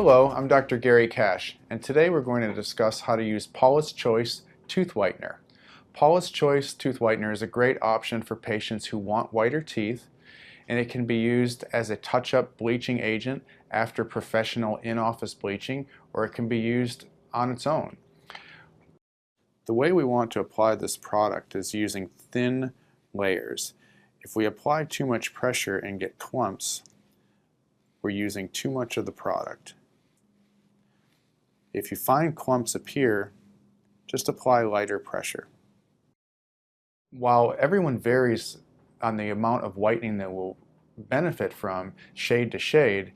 Hello, I'm Dr. Gary Cash, and today we're going to discuss how to use Paula's Choice Tooth Whitener. Paula's Choice Tooth Whitener is a great option for patients who want whiter teeth, and it can be used as a touch-up bleaching agent after professional in-office bleaching, or it can be used on its own. The way we want to apply this product is using thin layers. If we apply too much pressure and get clumps, we're using too much of the product. If you find clumps appear, just apply lighter pressure. While everyone varies on the amount of whitening that will benefit from shade to shade,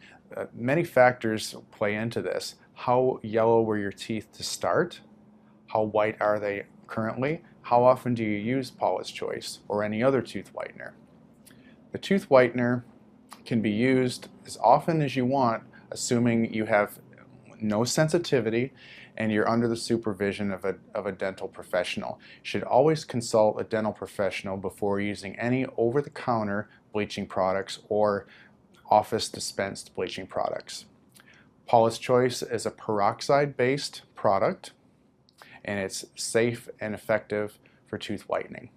many factors play into this. How yellow were your teeth to start? How white are they currently? How often do you use Paula's Choice or any other tooth whitener? The tooth whitener can be used as often as you want, assuming you have no sensitivity and you're under the supervision of a dental professional. You should always consult a dental professional before using any over-the-counter bleaching products or office dispensed bleaching products. Paula's Choice is a peroxide-based product, and it's safe and effective for tooth whitening.